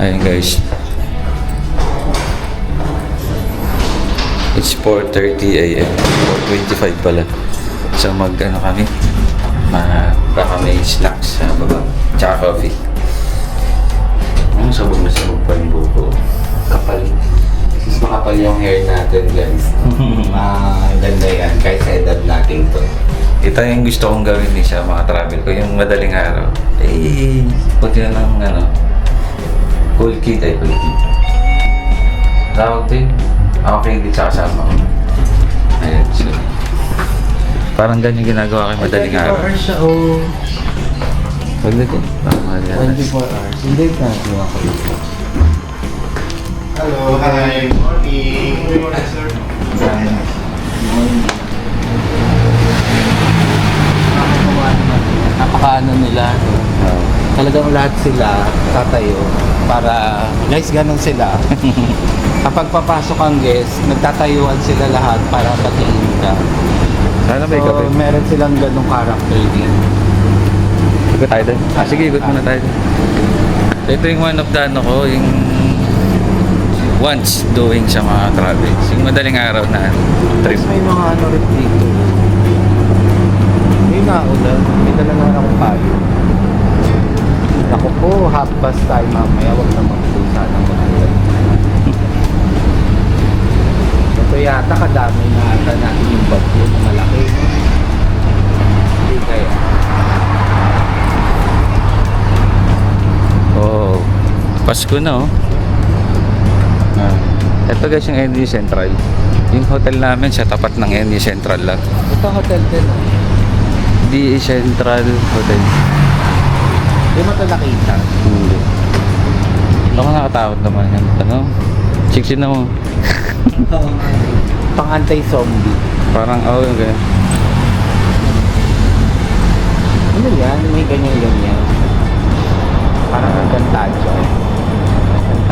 Ayun guys. It's 4:30 AM. 4:25 pala. So mag-ano kami? Baka may snacks sa baba. Tsaka coffee. Sabog na sabog pa yung buko. Kapal. Mas makapal yung hair natin, guys. Ganda yan. Kahit sa edad natin to. Ito yung gusto kong gawin sa mga travel ko. Yung madaling araw. Pag yun ng cool key tayo. Cool key. Tawag din. Okay, hindi sa kasama ko. Ayan. So, parang ganyan ginagawa kayo madaling araw. 24 hours siya, oh. Huwag na din. 24 hours. Hindi ka natin ako ito. Hello, hi. Morning. Good morning, sir. Napakaano nila. Talagang lahat sila tatayo para, guys, ganun sila. Kapag papasok ang guest, nagtatayuan sila lahat para patingin ka. Sana may So, kape. meron silang ganung character din. Ikot tayo doon. Sige, ikot muna tayo doon. Ito yung one of the ko, yung once doing sa mga travels. Yung madaling araw na trip. Tapos may mga ano rin dito. May naulan. May talaga akong payo. Ako po, half past tayo mamaya. Huwag naman po sana mag-ulan. Ito yata kadami na ata natin yung bagyo na malaki. Hindi kaya. Oh, Pasko na oh. Ito guys yung ND Central. Yung hotel namin sa tapat ng ND Central lang. Ito hotel din. DE Central Hotel. Hindi mo ito nakita. Hindi. Ako nakatakot naman yan. Ano? Siksi na mo. Pang anti-zombie. Parang yung ganyan. Ano yan? May ganyan-ganyan. Parang ang gantadyo.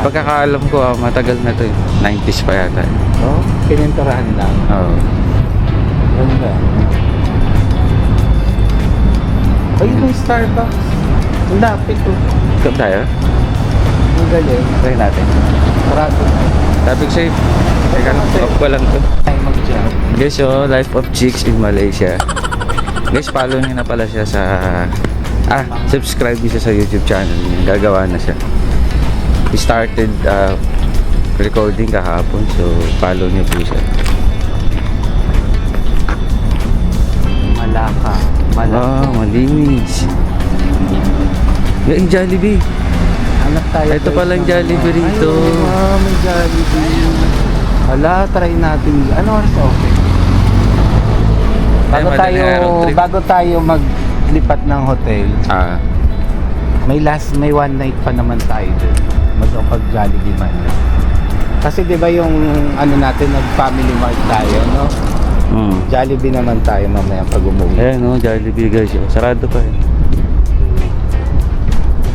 Pagkakaalam ko matagal na to 90s pa yata. Oh, pininturahan lang. Oo. Ganda. Ayun yung Starbucks. Ang lapit to. Ikot tayo? Ang galing. Try natin. Sarado na. Traffic safe. Teka lang, off ko lang to. Tayo mag-jump. Guys, Life of Chicks in Malaysia. Guys, follow niyo na pala siya sa... subscribe niyo siya sa YouTube channel niya. Gagawa na siya. We started recording kahapon, so follow niyo po siya. Malaka. Malaka. Malinis. Yung Jollibee. Hanap tayo. Ito palang Jollibee rito. Ay, may Jollibee. Hala, try natin. Ano oras okay? Ay, madaling araw trip. Bago tayo maglipat ng hotel, may one night pa naman tayo dun. Mag-pag Jollibee man. Kasi 'di ba yung ano natin, nag-family mart tayo, no? Jollibee naman tayo mamaya pag umuwi. Ayan Jollibee guys. Sarado pa eh.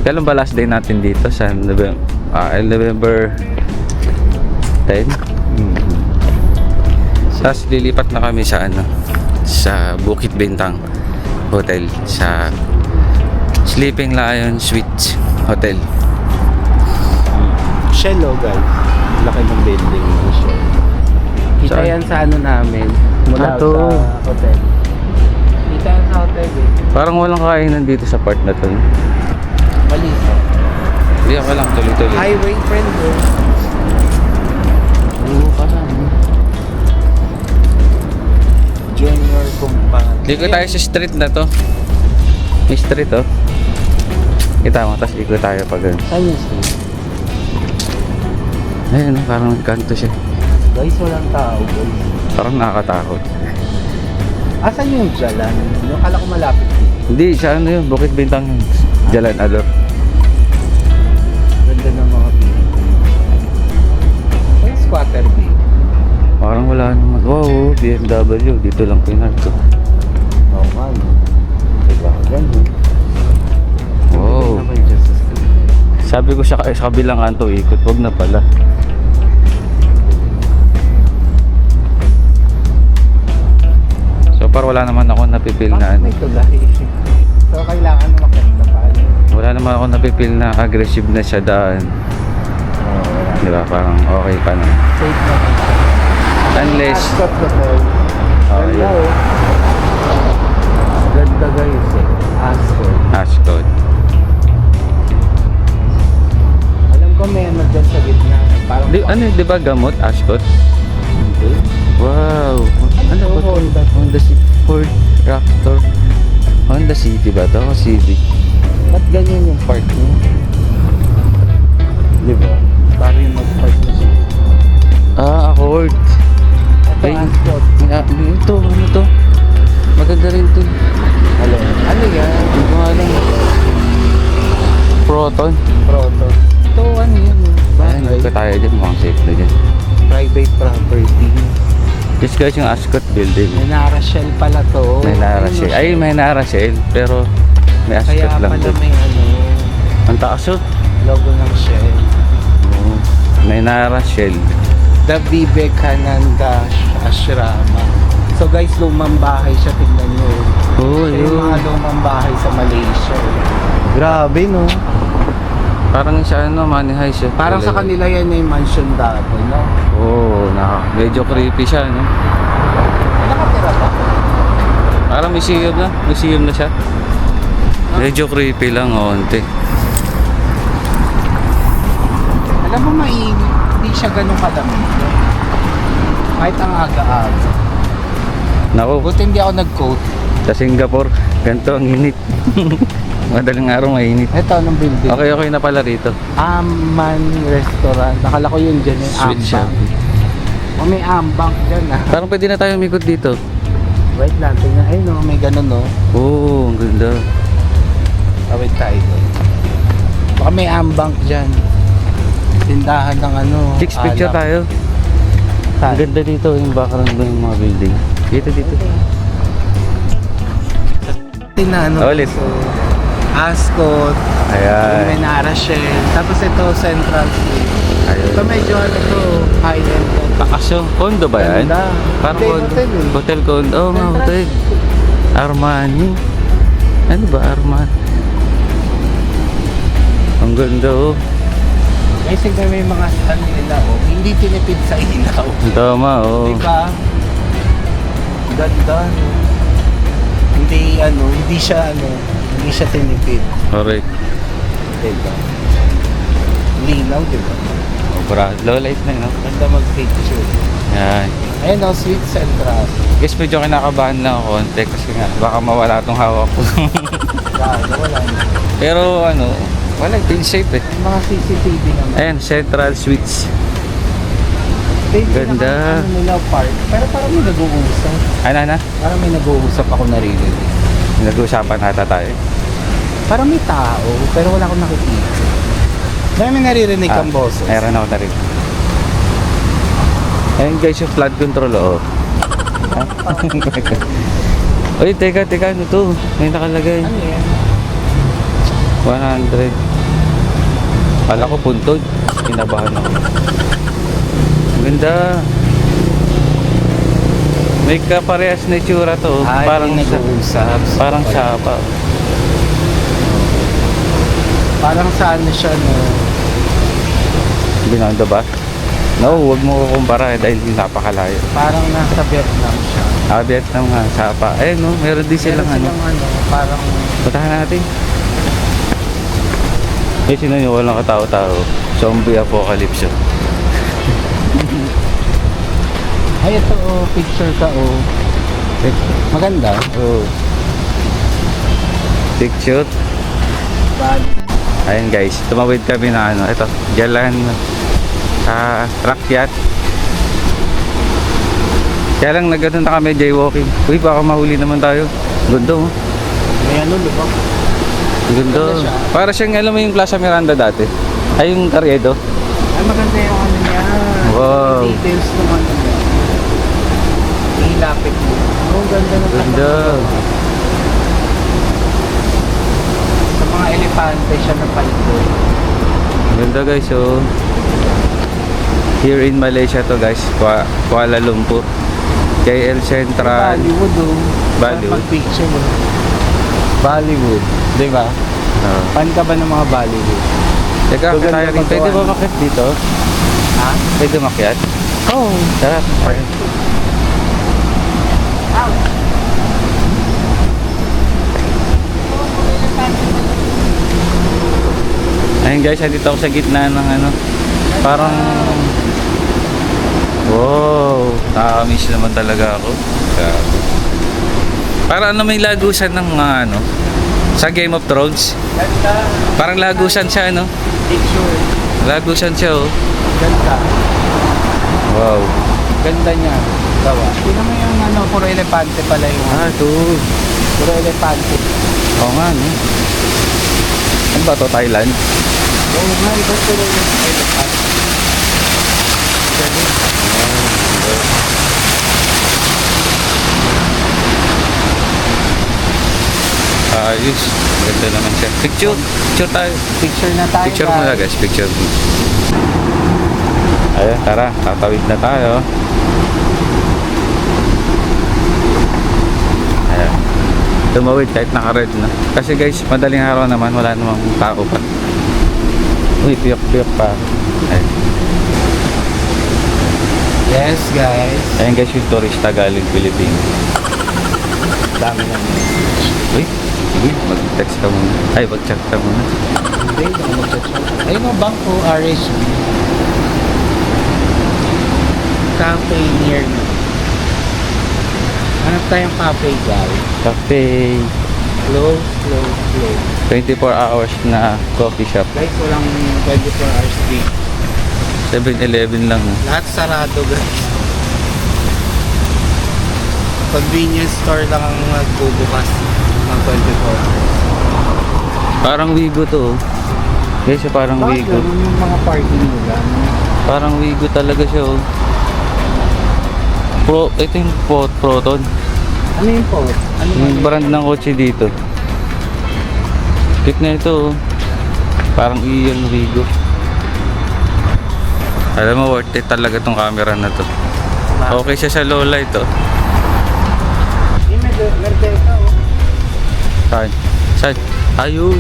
Kailan ba last day natin dito? Sa November 10? Tapos lilipat na kami sa sa Bukit Bintang Hotel, sa Sleeping Lion Suites Hotel. Shell, guys. Laki ng building ng Shell. Kita Saan? yan sa ano namin. Mula to. sa hotel. Kita yan sa hotel eh. Parang walang kainan dito sa part na to. Mali. Hindi ako lang tuloy-tuloy. Highway friend bro. Oo, parang. Join your company. Dito tayo sa street na to. May street Kita mo, tapos ikot tayo pag Saan yung street? ayun, parang nagkanto siya. Guys, walang tao guys. Parang nakakatakot. Asan yung jalan? Yung kala ko malapit dito. Hindi, sa yun, Bukit Bintang yun. Jalan Ador. Ganda ng mga people. Ay, squatter B. Parang wala naman. Wow, BMW. Dito lang pinarko. Oo man. Diba? Ganun. Wow. Ano ba yung Justice League? Sabi ko sa kabilang kanto ikot. Huwag na pala. So far wala naman ako napipil na May tulay. So, kailangan na makita pa. wala naman ako napipil na aggressive na siya daan. Di ba? Parang okay pa na. Safe naman siya. Unless, Ascot Hotel. oh, Ganda yun. oh. Ganda guys eh. Ascot. Ascot. Alam ko may ano dyan sa gitna. Parang Ano, di ba gamot? Ascot? Hindi. Wow! Ano to? ba ito? Honda City. Ford Raptor. Honda City ba ito? City. Ba't ganyan yung park niya? Di ba? Parang yung mag-park na siya. Accord. Ito Ay. Ascot. Ito, ano to? Maganda rin to. Ano yan? Hindi ko alam. Proton. Proton. Ito ano yun? Ayan, Bahay. hindi tayo dyan. Mukhang safe na dyan. Private property. Yes guys, yung Ascot building. May Narashell pala to. May Narashell. Ay, may Narashell. Pero may Kaya Ascot lang pala doon. may ano, Ang taas oh. logo ng Shell. Oo. May Narashell. The Vivekananda Ashrama. So guys, lumang bahay siya. Tignan nyo. Oo, Siya yung mga lumang bahay sa Malaysia. Grabe no. Parang siya ano, money high siya. Parang sa kanila yan yung mansion dati, no? Oo, medyo creepy siya no. Nakatira ba? Parang museum na. Museum na siya. Medyo creepy lang, onte. Alam mo, mainit. Hindi siya ganun kalamig. Kahit ang aga-aga. Naku, Buti hindi ako nag-coat. sa Singapore, ganito ang init. Madaling araw mainit. Ito, anong building? Okay na pala rito. Aman Restaurant. Nakala ko yun dyan yung Sweet shop. Ambang. O may ambang dyan ah. Parang pwede na tayo umikot dito. Wait lang, tingnan. Ayun no, may ganun no. Oo, ang ganda. Tawid tayo doon. Baka may ambang dyan. Tindahan ng ano. Chicks, picture alak. tayo. Ang ganda dito, yung background ng mga building. Dito. Tinano. Ulit. So, Ascot. Ayan. May Narashell. Tapos ito, Central Street. Ayun. Ito medyo ano to, high-end. Bakasyon. Condo ba yan? Ganda. Parang Hindi, condo. hotel eh. Hotel condo. Oo nga, Central hotel. Armani. Ano ba, Armani? Ang ganda oh. Kasi may mga ano nila oh, hindi tinipid sa ilaw. Tama oh. Diba? Ganda no? Hindi siya tinipid. Correct. Diba? Linaw, diba? Oh, low light na yun, no? Ganda mag-picture. Yan. Ayun o, Sweet Central. Guys, medyo kinakabahan lang ako konti kasi nga baka mawala tong hawak ko. Wala na. Pero ano, wala, feel safe eh. Yung mga CCTV naman. Ayan, Central Suites. Ganda. Ano nila park. Pero parang may nag-uusap. Ano? Parang may nag-uusap ako narinig. Nag-uusapan ata tayo. Parang may tao, pero wala akong nakikita. Dahil may naririnig kang boses. Meron ako na rin. Ayan guys, yung flood control, oh. Uy, teka, ano to? May nakalagay. Ano yan? 100. Kala ko puntod. Kinabahan ako. Ang ganda. May kaparehas na itsura to. Ay, Parang may nag-uusap. Parang sapa. Parang sa ano siya, no? Binondo ba? No, huwag mo kukumpara dahil napakalayo. Parang nasa Vietnam siya. Vietnam nga, sapa. Eh no, meron din silang ano. Parang... Puntahan natin. Eh, sino nyo walang katao-tao? Zombie apocalypse. Ay, ito, oh, picture ka, oh. Maganda. Oh. Picture. Bad. Ayan guys, tumawid kami na ano, ito, Jalan Rakyat. Kaya lang nagano na kami jaywalking. Uy, baka mahuli naman tayo. Gundo. Oh. May ano, di ba? Gundo. Maganda siya. Para siyang alam mo yung Plaza Miranda dati. Ay, yung Carriedo. Ay, maganda yung ano niya. Wow. Yung details ng ano niya. Ilapit mo. Oh, ganda ng Ganda. Sa mga elepante siya na palito. Ganda guys, oh. Here in Malaysia to guys, Kuala Lumpur. KL Central. Bollywood, oh. Bollywood. Pag-picture mo. Bollywood. Di ba? Oh. Fan ka ba ng mga Bollywood? Teka, So, tayo ganda rin. Pwede ba magawa. makit dito? Ha? Pwede makyat? Oo. Sarap. Ayun. Ayun guys, dito ako sa gitna ng ano, parang wow, nakakamiss naman talaga ako. Grabe. Parang ano, may lagusan ng mga ano, sa Game of Thrones. Ganda. Parang lagusan siya, no? Picture. Lagusan siya, oh. Ganda. Wow. Ganda niya. Gawa. Tingnan mo yung ano, puro elepante pala yung Ito. puro elepante. Oo nga, no? Ano ba to, Thailand? Oo nga, iba puro yung elepante. Galing. Ayos. Ganda naman siya. Picture. Picture tayo. Picture na tayo. Picture muna guys. Picture. Ayun, tara. Tatawid na tayo. Ayan. Tumawid kahit naka-red na. Kasi guys, madaling araw naman. Wala namang tao pa. Uy, piyok-piyok pa. Ayun. Yes, guys. Ayan guys, yung turista galing Pilipinas. Dami na. Uy, sige. Mag-text ka muna. Ay, mag-chat ka muna. Hindi, hindi mo mag-chat. Ayun o, Bangko, RSB. Cafe near me. Hanap tayong cafe, guys. Cafe. Close, close, close. 24 hours na coffee shop. Guys, walang 24 hours day. 7-Eleven lang. Lahat sarado, guys. Convenience store lang ang nagbubukas ng 24 hours. Parang Wigo to. Guys, parang Bakit Wigo. ganun yung mga parking nila? Parang Wigo talaga siya, oh. Ito yung Proton. Ano yung po? Ano Yung brand ng kotse dito. Cute na ito, oh. Parang iyon Wigo. Alam mo, worth it talaga tong camera na to. Okay siya sa low light, oh. Yung Merdeka, oh. Saan? Saan? Ayun.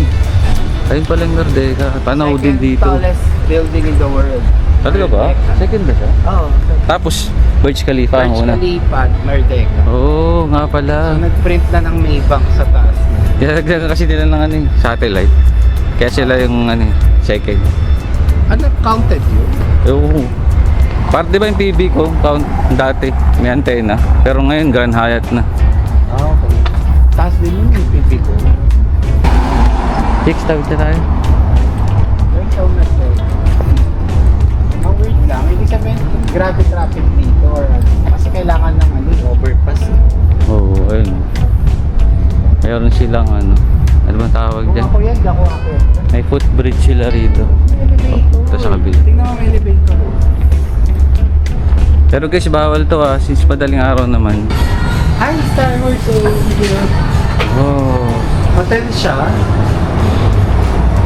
Ayun palang Merdeka. Panaw din dito. Tallest building in the world. Talaga ba? Second ba siya? Oo. Tapos, Burj Khalifa ang Burj una. Khalifa, Merdeka. Oo, nga pala. So, nag-print na ng Maybank sa taas. Dinagdagan kasi nila ng ano, yung satellite. Kaya sila yung ano, second. Ano, counted yun? Oo. Part di ba yung PB ko, count dati, may antena. Pero ngayon, Grand Hyatt na. Ah, okay. Taas din yun yung PP ko. Fix, tawid na tayo. Yung show na sir. Ang weird lang, hindi sabihin grabe traffic dito or ano. Kasi kailangan ng ano, overpass. Oo, ayun. Mayroon silang ano bang tawag Kung dyan? ako yan, ako. May footbridge sila rito. May elevator. Ito sa kabila. Tingnan mo may elevator. Pero guys, bawal to since madaling araw naman. Hi, Star Wars. Oh. Hotel siya.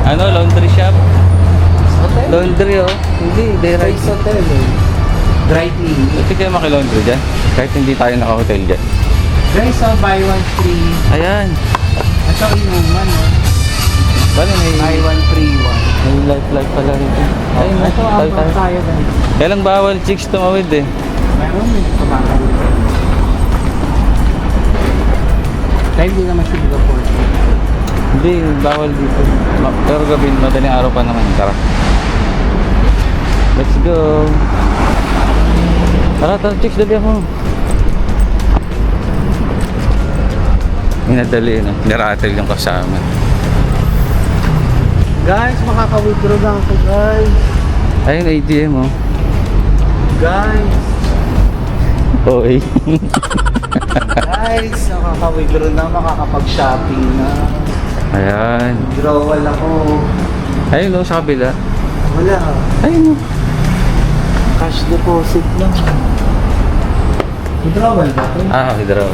Ano, laundry shop? Hotel? Laundry, oh. Hindi, direct. Space Hotel eh. Dry cleaning. Ito kayo makilaundry dyan? Kahit hindi tayo naka-hotel dyan. Guys, buy one free. Ayan. Ito inuman, no? Bale, Buy may one free one. life pala rito. Ayun, Ito, abang tayo guys. Kailang bawal chicks tumawid eh. Meron may kumakawin. Kaya hindi naman Singapore. Hindi, bawal dito. Pero gabi, madaling araw pa naman. Tara. Let's go. Tara, chicks, dali ako. Inadali, no? Niratel yung kasama. Guys, makaka-withdraw lang ako guys. Ayun, ATM, oh. Guys. Okay. Guys, makaka-withdraw na, makakapag-shopping na. Ayan. Withdrawal ako. Ayun, oh, sa kabila. Wala. Ayun, oh. Cash deposit lang. Withdrawal ba ito? Withdraw.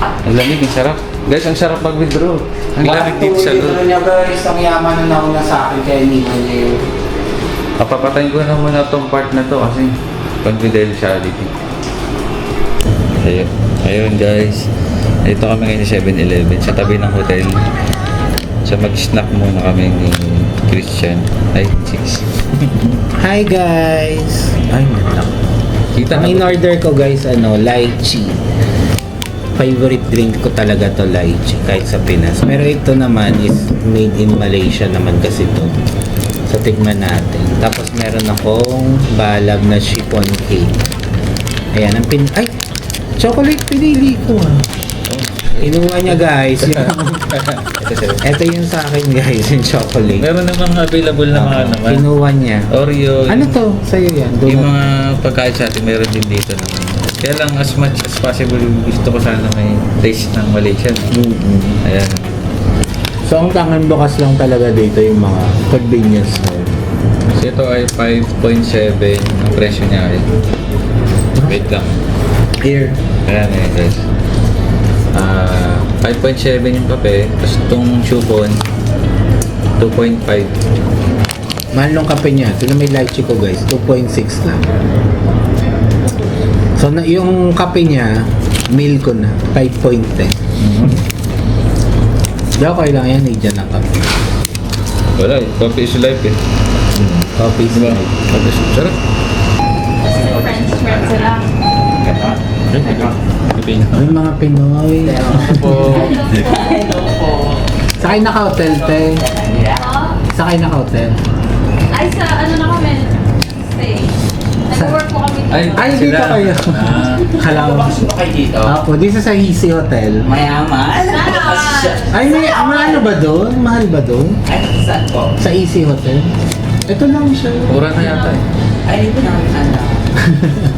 Ang lamig, ang sarap. Guys, ang sarap mag-withdraw. Ang lamig dito sa Withdraw loob. niya guys, ang yaman na nauna sa akin kaya iniwan niya yun. Papapatayin ko na muna tong part na to kasi confidentiality. Ayun. Ayun guys. Ito kami ngayon sa 7-Eleven sa tabi ng hotel. So mag-snack muna kami ni Christian. Ay, chicks. Hi guys! Ay, natak. Kita Ang in-order ko guys, lychee. Favorite drink ko talaga to, lychee, kahit sa Pinas. Pero ito naman is made in Malaysia naman kasi to. So, tignan natin. Tapos, meron akong balab na chiffon cake. Ayan, ay! Chocolate pinili ko ah. Inuha niya guys. Ito yung sa akin guys, yung chocolate. Meron namang available na mga naman. Kinuha niya. Oreo. Ano to? Sa'yo yan? Yung Donut. mga pagkain sa atin, meron din dito naman. Kaya lang, as much as possible, gusto ko sana may taste ng Malaysian. Mm-mm. Ayan. So, ang tangan bukas lang talaga dito yung mga convenience store. Kasi ito ay 5.7 ang presyo niya ay. Wait lang. Here. Ayan eh guys. 5.7 yung kape, tapos itong chupon 2.5. Mahal nung kape niya. Ito na may lychee ko guys. 2.6 lang. So, yung kape niya, meal ko na. 5.10. Di okay lang yan. Diyan ang kape. Wala eh, coffee is life eh. Coffee is Diba? life. Coffee is sarap. French fries sila. Ay, mga Pinoy. Sakay na ka hotel, te. Sakay na ka hotel. Ay, sa ano na kami? Stay. Nag-work po kami dito. Ay, dito sila. kayo. Kalaw. kayo dito? Apo, dito sa Hisi Hotel. Mayaman? Ay, may ano ba doon? Mahal ba doon? Ay, saan po? Sa Easy Hotel? Ito lang siya. Mura na yata eh. Ay, dito naman ano.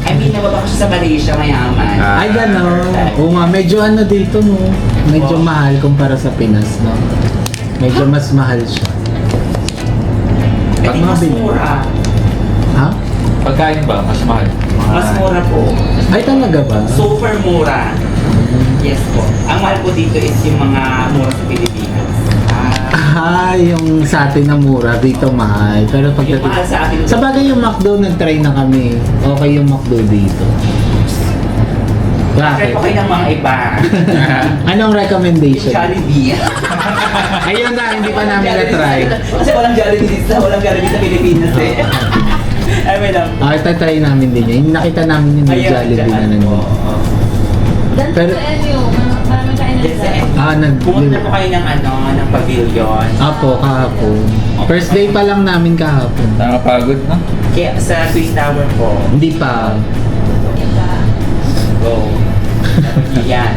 I mean, nababa ko siya sa Malaysia, mayaman. Ay, gano'n. Oo nga, medyo ano dito, no? Medyo mahal kumpara sa Pinas, no? Medyo mas mahal siya. I think mas mura. Ha? Pagkain ba? Mas mahal? Mas mura po. Ay, talaga ba? Super mura. Yes po. Ang mahal po dito is yung mga mura sa Pilipinas. Ah, yung sa atin na mura, dito mahal. Pero Yung pagdating... mahal sa atin. Sa bagay yung McDo, nag-try na kami. Okay yung McDo dito. Try Bakit? po kayo ng mga iba. Anong recommendation? Jollibee. Ayun na, hindi pa namin na-try. Kasi walang Jollibee sa Pilipinas eh. Ay, wait lang. Ah, try namin din yun. Nakita namin yung Ayun, Jollibee na dyan nandun. po. Dahil Pero- sa LU, maraming kainan Yes, sa eh. Ah, Pumunta po kayo ng ng pavilion. Apo, kahapon. First day pa lang namin kahapon. Nakapagod na. Kaya sa Twin Tower po. Hindi pa. Go. Yan.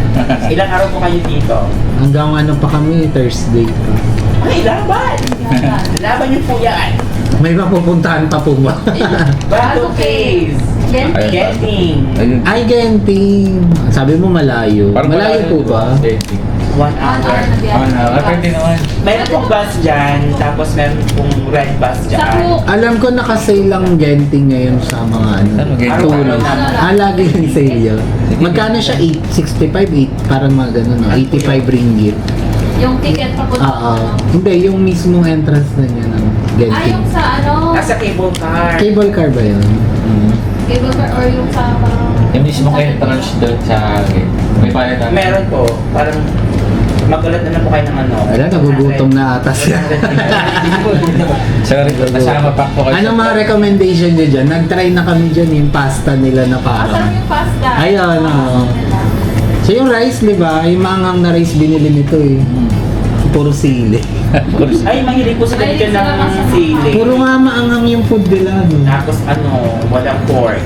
Ilang araw po kayo dito? Hanggang ano pa kami, Thursday pa. Ay, laban! Laban niyo po yan. May mapupuntahan pa po ba? Battle Case! Genting. Genting! Ayun. Ay, Genting. Sabi mo malayo. Malayo po ba? 1 1 hour hour. na biyahe. Pwede naman. Meron pong bus dyan, tapos meron pong red bus Sa dyan. Cook. Alam ko nakasale lang Genting ngayon sa mga ano. Ano, Genting? tourist. Araw-araw. Ah, lagi yung sale yun. Magkano siya? 65, parang mga ganun, no? 85 ringgit. Yung ticket papunta. Oo. Hindi, yung mismong entrance na niya ng Ah, Genting. yung sa ano? Nasa cable car. Cable car ba yun? Cable car or yung sa parang... Yung mismong entrance doon sa may bayad na. Meron po, parang magulat na po kayo ng ano. Wala, nagugutom na ata siya. Sorry, kasama pa po kayo. Anong mga recommendation niyo dyan? Nag-try na kami dyan yung pasta nila na Masarap parang... yung pasta. Ayun, oo. So yung rice, di ba? Yung maanghang na rice binili nito eh. Puro sili. Ay, mahilig po sa Mahilig ganito sila ng masarap. sili. Puro nga maanghang yung food nila. No? Tapos walang pork.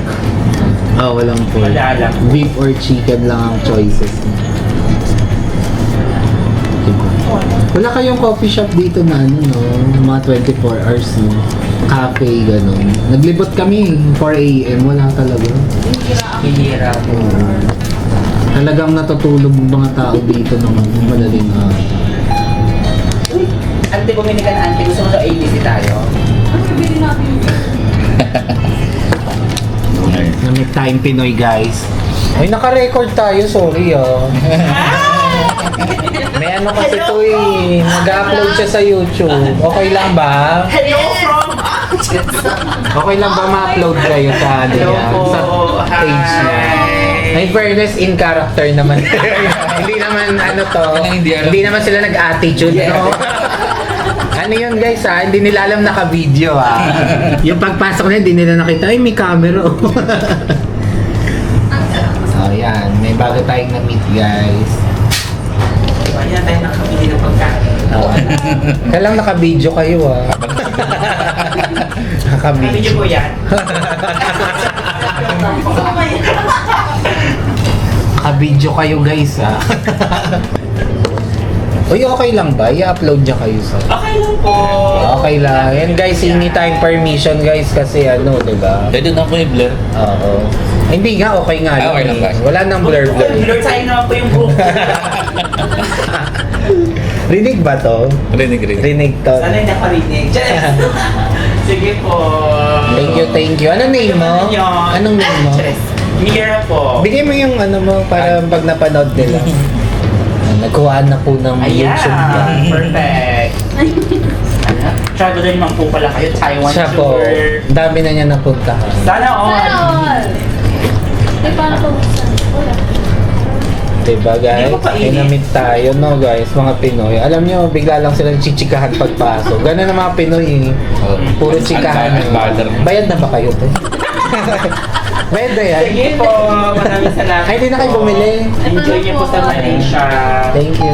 Oh, walang pork. Wala lang. Beef or chicken lang ang choices. Wala kayong coffee shop dito na ano, no? Mga 24 hours, no? Cafe, gano'n. Naglibot kami, 4 a.m. Wala talaga. Hihira po. Talagang natutulog yung mga tao dito ng madaling araw. Ante, bumili ka na ante. Gusto mo daw ABC tayo? Ano bibili natin? Na may time Pinoy, guys. Ay, naka-record tayo. Sorry, May ano kasi to eh. Nag-upload siya sa YouTube. Okay lang ba? Hello from... Okay lang ba ma-upload kayo sa ano Hello yan? po. Sa page niya? May fairness in character naman. Hindi naman ano to. Hindi alam. Hindi naman sila nag-attitude, no? Ano yun guys ha? Hindi nila alam naka-video ha. Yung pagpasok na hindi nila nakita, ay may camera. So yan, may bago tayong na-meet guys. Hindi na tayo nakabili ng pagkain. Kaya lang naka-video kayo ha. Nakabidyo Naka-video. po yan. Naka-video kayo guys ha. Uy, okay lang ba? I-upload niya kayo sa... Okay lang po. Okay lang. Yan guys, anytime permission guys kasi ano, di ba? Pwede na po i-blur. Oo. Hindi nga, okay nga. Ah, okay lang ba? Wala nang blur-blur. Lord, sayang naman po yung group. Rinig ba to? Rinig. Rinig to. Sana hindi nakarinig. Cheers! Sige po. Thank you. Anong name mo? Ano yun? Anong name mo? Cheers. Mira po. Bigay mo yung ano mo para pag napanood nila. Nagkuhaan na po ng YouTube niya. Ayan. Perfect. Traveler naman po pala kayo. Taiwan Siya po. tour. Dami na niya napuntahan. Sana all. All! Hindi pa nakausan. Wala. Diba guys? Hindi mo pa init. Inamit tayo no guys, mga Pinoy. Alam nyo, bigla lang silang chichikahan pagpasok. Ganun ang mga Pinoy eh. Puro chikahan. Bayad na ba kayo? Te? Bayad na yan? Sige po. Maraming salamat. Ay, hindi na kayo bumili. Enjoy niyo po sa Malaysia. Thank you.